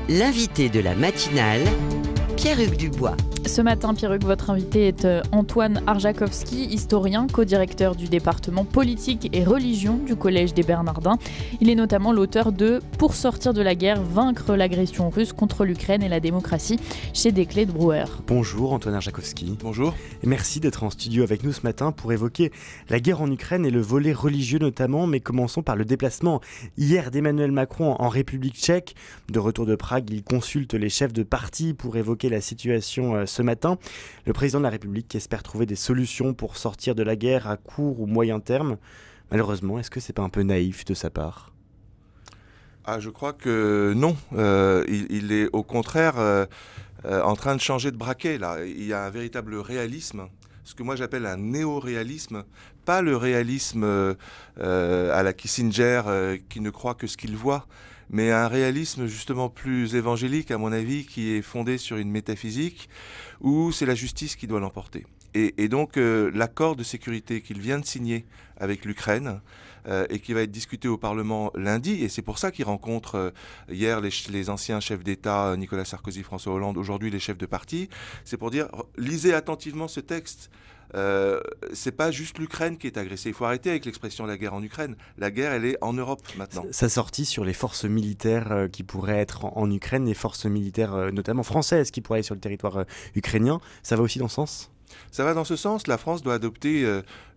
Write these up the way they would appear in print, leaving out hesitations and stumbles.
L'invité de la matinale, Pierre-Hugues Dubois. Ce matin, Pierre-Hugues, votre invité est Antoine Arjakovski, historien, co-directeur du département politique et religion du Collège des Bernardins. Il est notamment l'auteur de « Pour sortir de la guerre, vaincre l'agression russe contre l'Ukraine et la démocratie » chez Desclés de Brouwer. Bonjour Antoine Arjakovski. Bonjour. Et merci d'être en studio avec nous ce matin pour évoquer la guerre en Ukraine et le volet religieux notamment. Mais commençons par le déplacement hier d'Emmanuel Macron en République tchèque. De retour de Prague, il consulte les chefs de parti pour évoquer la situation ce matin. Le président de la République espère trouver des solutions pour sortir de la guerre à court ou moyen terme. Malheureusement, est-ce que c'est pas un peu naïf de sa part ? Je crois que non. Il est au contraire en train de changer de braquet. Là. Il y a un véritable réalisme, ce que moi j'appelle un néo-réalisme, pas le réalisme à la Kissinger qui ne croit que ce qu'il voit, mais un réalisme justement plus évangélique, à mon avis, qui est fondé sur une métaphysique où c'est la justice qui doit l'emporter. Et donc l'accord de sécurité qu'il vient de signer avec l'Ukraine et qui va être discuté au Parlement lundi, et c'est pour ça qu'il rencontre hier les anciens chefs d'État, Nicolas Sarkozy, François Hollande, aujourd'hui les chefs de parti, c'est pour dire, lisez attentivement ce texte. C'est pas juste l'Ukraine qui est agressée. Il faut arrêter avec l'expression la guerre en Ukraine. La guerre, elle est en Europe maintenant. Sa sortie sur les forces militaires qui pourraient être en Ukraine, les forces militaires notamment françaises qui pourraient aller sur le territoire ukrainien, ça va aussi dans ce sens ? Ça va dans ce sens. La France doit adopter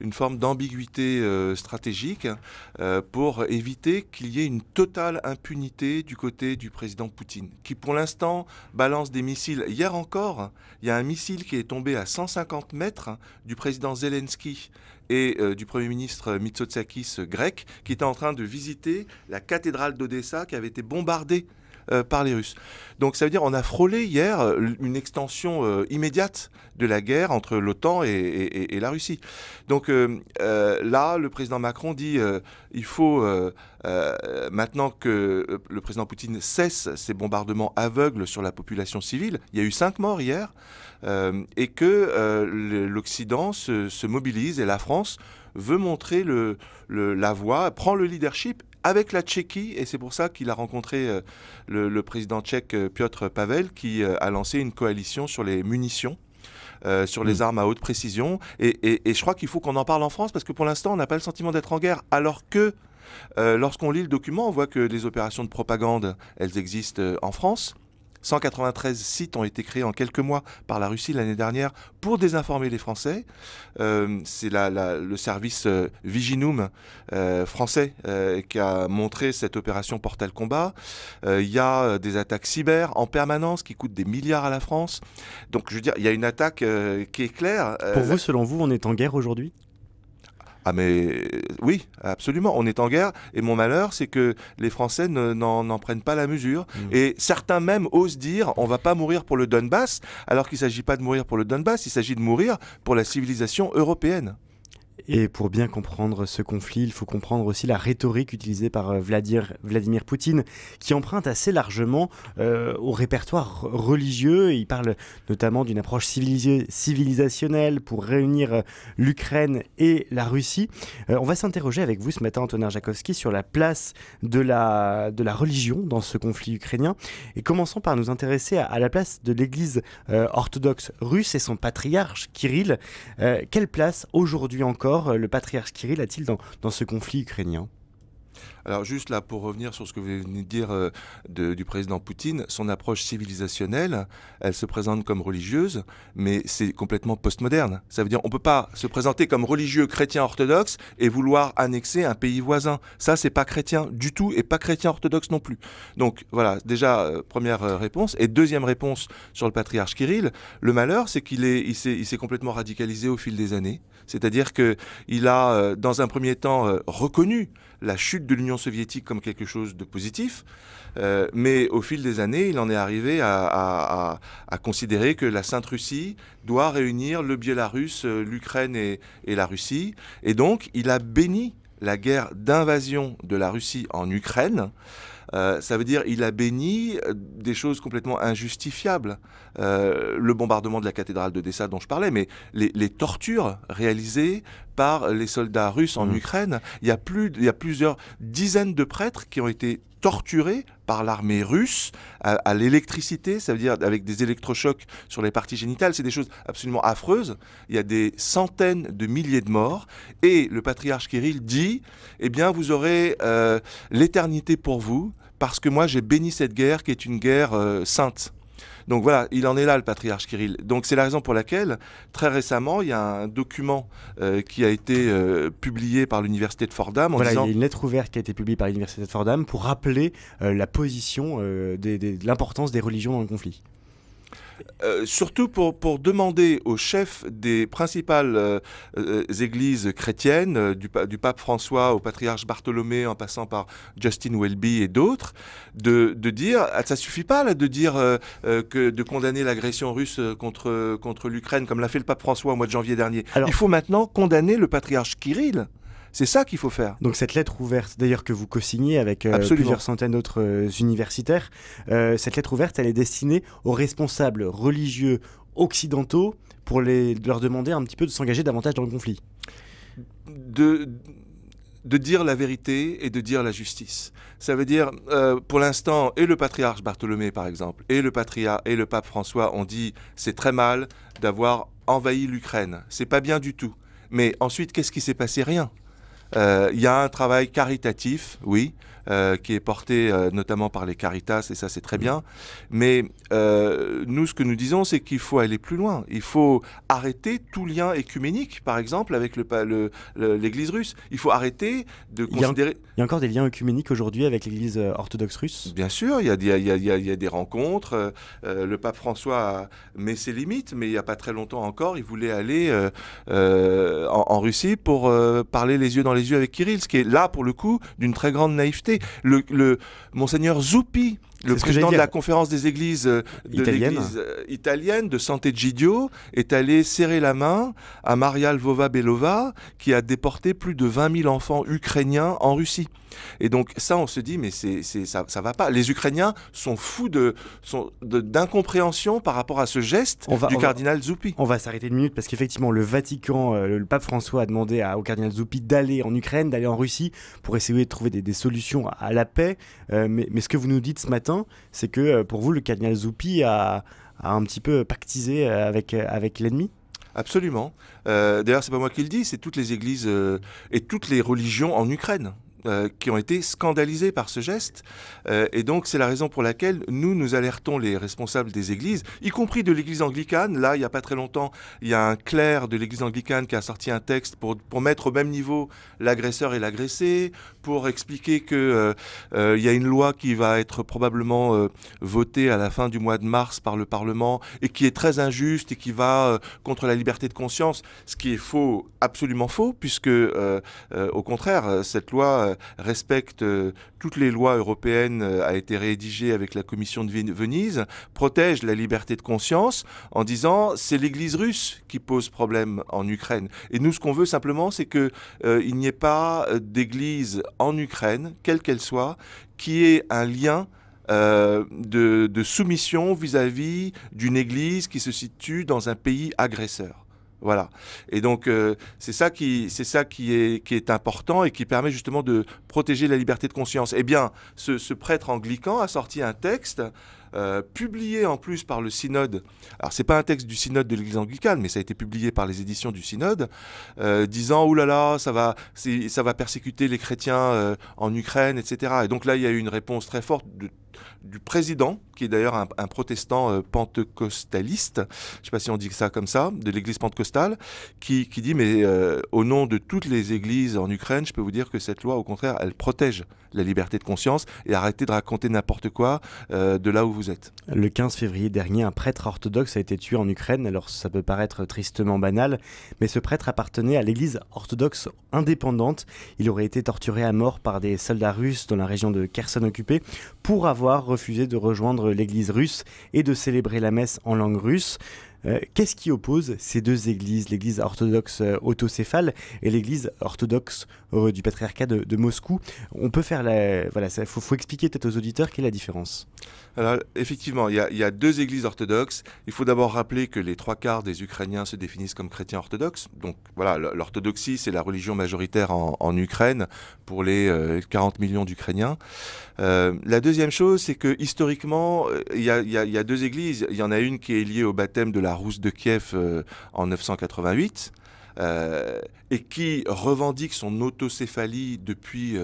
une forme d'ambiguïté stratégique pour éviter qu'il y ait une totale impunité du côté du président Poutine, qui pour l'instant balance des missiles. Hier encore, il y a un missile qui est tombé à 150 mètres du président Zelensky et du Premier ministre Mitsotakis grec, qui était en train de visiter la cathédrale d'Odessa qui avait été bombardée par les Russes. Donc ça veut dire qu'on a frôlé hier une extension immédiate de la guerre entre l'OTAN et la Russie. Donc là, le président Macron dit il faut, maintenant que le président Poutine cesse ses bombardements aveugles sur la population civile, il y a eu 5 morts hier, et que l'Occident se mobilise et la France veut montrer la voie, prend le leadership avec la Tchéquie, et c'est pour ça qu'il a rencontré le président tchèque Piotr Pavel, qui a lancé une coalition sur les munitions, sur les armes à haute précision. Et je crois qu'il faut qu'on en parle en France, parce que pour l'instant, on n'a pas le sentiment d'être en guerre, alors que lorsqu'on lit le document, on voit que les opérations de propagande, elles existent en France. 193 sites ont été créés en quelques mois par la Russie l'année dernière pour désinformer les Français. C'est le service Viginum français qui a montré cette opération Portal Combat. Il y a des attaques cyber en permanence qui coûtent des milliards à la France. Donc je veux dire, il y a une attaque qui est claire. Pour vous, selon vous, on est en guerre aujourd'hui ? Ah mais oui, absolument, on est en guerre, et mon malheur, c'est que les Français n'en prennent pas la mesure, et certains même osent dire on va pas mourir pour le Donbass, alors qu'il ne s'agit pas de mourir pour le Donbass, il s'agit de mourir pour la civilisation européenne. Et pour bien comprendre ce conflit, il faut comprendre aussi la rhétorique utilisée par Vladimir Poutine, qui emprunte assez largement au répertoire religieux. Il parle notamment d'une approche civilisationnelle pour réunir l'Ukraine et la Russie. On va s'interroger avec vous ce matin, Antoine Arjakovski, sur la place de la religion dans ce conflit ukrainien. Et commençons par nous intéresser à la place de l'Église orthodoxe russe et son patriarche Kirill. Quelle place aujourd'hui encore le patriarche Kirill a-t-il dans ce conflit ukrainien ? Alors juste là, pour revenir sur ce que vous venez de dire du président Poutine, son approche civilisationnelle, elle se présente comme religieuse, mais c'est complètement postmoderne. Ça veut dire qu'on ne peut pas se présenter comme religieux chrétien orthodoxe et vouloir annexer un pays voisin. Ça, c'est pas chrétien du tout et pas chrétien orthodoxe non plus. Donc voilà, déjà, première réponse. Et deuxième réponse sur le patriarche Kirill, le malheur, c'est qu'il s'est complètement radicalisé au fil des années. C'est-à-dire qu'il a, dans un premier temps, reconnu la chute de l'Union soviétique comme quelque chose de positif, mais au fil des années, il en est arrivé à considérer que la Sainte Russie doit réunir le Biélarus, l'Ukraine et la Russie, et donc il a béni la guerre d'invasion de la Russie en Ukraine. Ça veut dire il a béni des choses complètement injustifiables. Le bombardement de la cathédrale d'Odessa dont je parlais, mais les tortures réalisées par les soldats russes en Ukraine. Il y a plusieurs dizaines de prêtres qui ont été torturés par l'armée russe à l'électricité, ça veut dire avec des électrochocs sur les parties génitales. C'est des choses absolument affreuses. Il y a des centaines de milliers de morts. Et le patriarche Kirill dit, eh bien, vous aurez l'éternité pour vous, parce que moi, j'ai béni cette guerre qui est une guerre sainte. Donc voilà, il en est là, le patriarche Kirill. Donc c'est la raison pour laquelle, très récemment, il y a un document qui a été publié par l'université de Fordham. Voilà, il y a une lettre ouverte qui a été publiée par l'université de Fordham pour rappeler la position, de l'importance des religions dans le conflit. Surtout pour demander aux chefs des principales églises chrétiennes, du pape François au patriarche Bartholomé, en passant par Justin Welby et d'autres, de dire, ça suffit pas là, de dire de condamner l'agression russe contre l'Ukraine, comme l'a fait le pape François au mois de janvier dernier. Alors, il faut maintenant condamner le patriarche Kirill. C'est ça qu'il faut faire. Donc cette lettre ouverte, d'ailleurs que vous co-signez avec plusieurs centaines d'autres universitaires, cette lettre ouverte, elle est destinée aux responsables religieux occidentaux pour leur demander un petit peu de s'engager davantage dans le conflit. De dire la vérité et de dire la justice. Ça veut dire, pour l'instant, et le patriarche Bartholomé par exemple, et le pape François ont dit c'est très mal d'avoir envahi l'Ukraine. C'est pas bien du tout. Mais ensuite, qu'est-ce qui s'est passé? Rien. Il y a un travail caritatif, oui, qui est porté notamment par les Caritas, et ça c'est très bien. Mais nous, ce que nous disons, c'est qu'il faut aller plus loin. Il faut arrêter tout lien écuménique, par exemple, avec l'Église russe. Il faut arrêter de considérer... Il y a encore des liens œcuméniques aujourd'hui avec l'Église orthodoxe russe? Bien sûr, il y a des rencontres. Le pape François met ses limites, mais il n'y a pas très longtemps encore, il voulait aller en Russie pour parler les yeux dans les yeux avec Kirill, ce qui est là, pour le coup, d'une très grande naïveté. Monseigneur Zuppi, le président de la conférence des églises italienne de Sant'Egidio, est allé serrer la main à Maria Lvova-Belova, qui a déporté plus de 20 000 enfants ukrainiens en Russie. Et donc ça, on se dit, mais ça va pas. Les Ukrainiens sont fous d'incompréhension par rapport à ce geste du cardinal Zuppi. On va s'arrêter une minute parce qu'effectivement, le Vatican, le pape François a demandé au cardinal Zuppi d'aller en Ukraine, d'aller en Russie pour essayer de trouver des solutions à la paix. Mais ce que vous nous dites ce matin, c'est que pour vous, le cardinal Zuppi a un petit peu pactisé avec l'ennemi? Absolument. D'ailleurs, c'est pas moi qui le dis, c'est toutes les églises et toutes les religions en Ukraine qui ont été scandalisés par ce geste. Et donc, c'est la raison pour laquelle nous alertons les responsables des églises, y compris de l'église anglicane. Là, il n'y a pas très longtemps, il y a un clerc de l'église anglicane qui a sorti un texte pour mettre au même niveau l'agresseur et l'agressé, pour expliquer qu'il y a une loi qui va être probablement votée à la fin du mois de mars par le Parlement et qui est très injuste et qui va contre la liberté de conscience, ce qui est faux, absolument faux, puisque au contraire, cette loi respecte toutes les lois européennes, a été rédigée avec la Commission de Venise, protège la liberté de conscience en disant c'est l'Église russe qui pose problème en Ukraine. Et nous, ce qu'on veut simplement, c'est qu'il n'y ait pas d'Église en Ukraine, quelle qu'elle soit, qui ait un lien de soumission vis-à-vis d'une Église qui se situe dans un pays agresseur. Voilà. Et donc c'est ça qui est important et qui permet justement de protéger la liberté de conscience. Eh bien, ce prêtre anglican a sorti un texte publié en plus par le synode. Alors c'est pas un texte du synode de l'Église anglicane, mais ça a été publié par les éditions du synode, disant ouh là là, ça va persécuter les chrétiens en Ukraine, etc. Et donc là il y a eu une réponse très forte du président, qui est d'ailleurs un protestant pentecostaliste, je ne sais pas si on dit ça comme ça, de l'église pentecostale, qui dit mais au nom de toutes les églises en Ukraine, je peux vous dire que cette loi, au contraire, elle protège la liberté de conscience et arrêtez de raconter n'importe quoi de là où vous êtes. Le 15 février dernier, un prêtre orthodoxe a été tué en Ukraine. Alors ça peut paraître tristement banal, mais ce prêtre appartenait à l'église orthodoxe indépendante. Il aurait été torturé à mort par des soldats russes dans la région de Kherson occupée pour avoir refusé de rejoindre l'église russe et de célébrer la messe en langue russe. Qu'est-ce qui oppose ces deux églises, l'église orthodoxe autocéphale et l'église orthodoxe du patriarcat de Moscou? On peut faire faut expliquer peut-être aux auditeurs quelle est la différence. Alors, effectivement, il y a 2 églises orthodoxes. Il faut d'abord rappeler que les 3/4 des Ukrainiens se définissent comme chrétiens orthodoxes. Donc voilà, l'orthodoxie, c'est la religion majoritaire en Ukraine pour les 40 millions d'Ukrainiens. La deuxième chose, c'est que historiquement, il y a 2 églises. Il y en a une qui est liée au baptême de la Rousse de Kiev en 988. Et qui revendique son autocéphalie depuis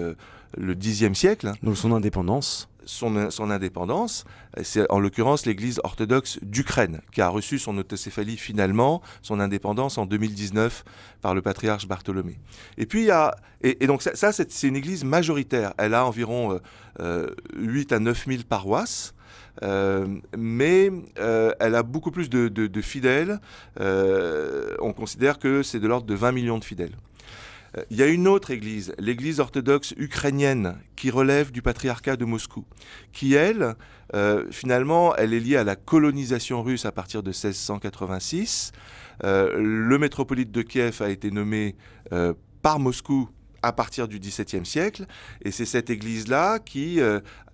le Xe siècle. Donc son indépendance. Son indépendance, c'est en l'occurrence l'Église orthodoxe d'Ukraine qui a reçu son autocéphalie finalement, son indépendance en 2019 par le patriarche Bartholomé. Et puis il y a, et donc ça c'est une église majoritaire, elle a environ 8 à 9 000 paroisses. Mais elle a beaucoup plus de fidèles. On considère que c'est de l'ordre de 20 millions de fidèles. Il y a une autre église, l'église orthodoxe ukrainienne, qui relève du patriarcat de Moscou, qui, elle, finalement, elle est liée à la colonisation russe à partir de 1686. Le métropolite de Kiev a été nommé par Moscou à partir du XVIIe siècle, et c'est cette église-là qui,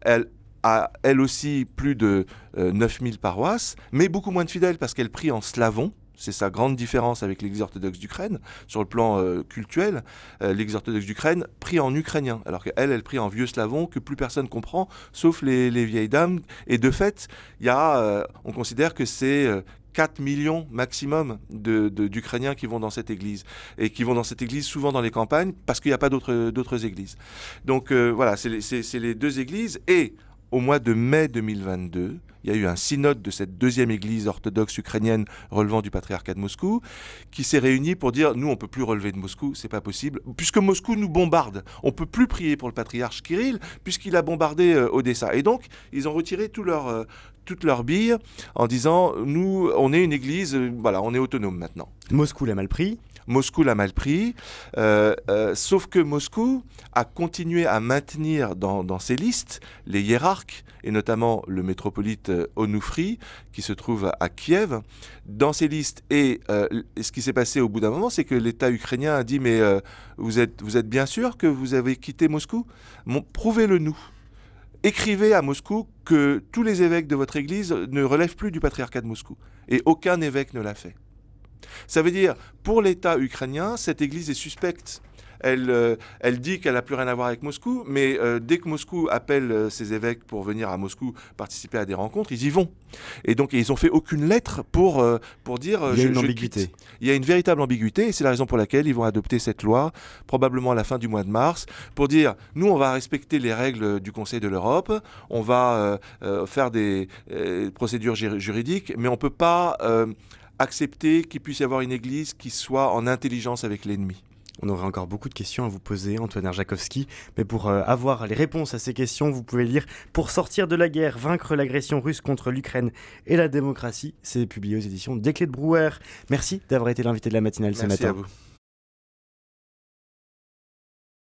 elle a elle aussi plus de 9000 paroisses, mais beaucoup moins de fidèles parce qu'elle prie en slavon. C'est sa grande différence avec l'Église orthodoxe d'Ukraine. Sur le plan cultuel, l'Église orthodoxe d'Ukraine prie en ukrainien, alors qu'elle, elle prie en vieux slavon que plus personne comprend, sauf les vieilles dames. Et de fait, on considère que c'est 4 millions maximum d'Ukrainiens qui vont dans cette église. Et qui vont dans cette église souvent dans les campagnes, parce qu'il n'y a pas d'autres églises. Donc voilà, c'est les 2 églises. Et au mois de mai 2022, il y a eu un synode de cette 2e église orthodoxe ukrainienne relevant du patriarcat de Moscou qui s'est réuni pour dire « Nous, on ne peut plus relever de Moscou, c'est pas possible. Puisque Moscou nous bombarde, on ne peut plus prier pour le patriarche Kirill puisqu'il a bombardé Odessa. » Et donc, ils ont retiré toutes leurs billes en disant « Nous, on est une église, voilà, on est autonome maintenant. » Moscou l'a mal pris. Moscou l'a mal pris, sauf que Moscou a continué à maintenir dans ses listes les hiérarques, et notamment le métropolite Onufri, qui se trouve à Kiev, dans ses listes. Et ce qui s'est passé au bout d'un moment, c'est que l'État ukrainien a dit « Mais vous êtes bien sûr que vous avez quitté Moscou ? Prouvez-le nous. Écrivez à Moscou que tous les évêques de votre église ne relèvent plus du patriarcat de Moscou. » Et aucun évêque ne l'a fait. Ça veut dire, pour l'État ukrainien, cette église est suspecte. Elle dit qu'elle n'a plus rien à voir avec Moscou, mais dès que Moscou appelle ses évêques pour venir à Moscou participer à des rencontres, ils y vont. Et donc ils n'ont fait aucune lettre pour dire il y a une ambiguïté. Il y a une véritable ambiguïté, et c'est la raison pour laquelle ils vont adopter cette loi, probablement à la fin du mois de mars, pour dire, nous on va respecter les règles du Conseil de l'Europe, on va faire des procédures juridiques, mais on ne peut pas accepter qu'il puisse y avoir une église qui soit en intelligence avec l'ennemi. On aurait encore beaucoup de questions à vous poser, Antoine Arjakovski, mais pour avoir les réponses à ces questions, vous pouvez lire « Pour sortir de la guerre, vaincre l'agression russe contre l'Ukraine et la démocratie ». C'est publié aux éditions des Clés de Brouwer. Merci d'avoir été l'invité de la matinale ce matin. Merci à vous.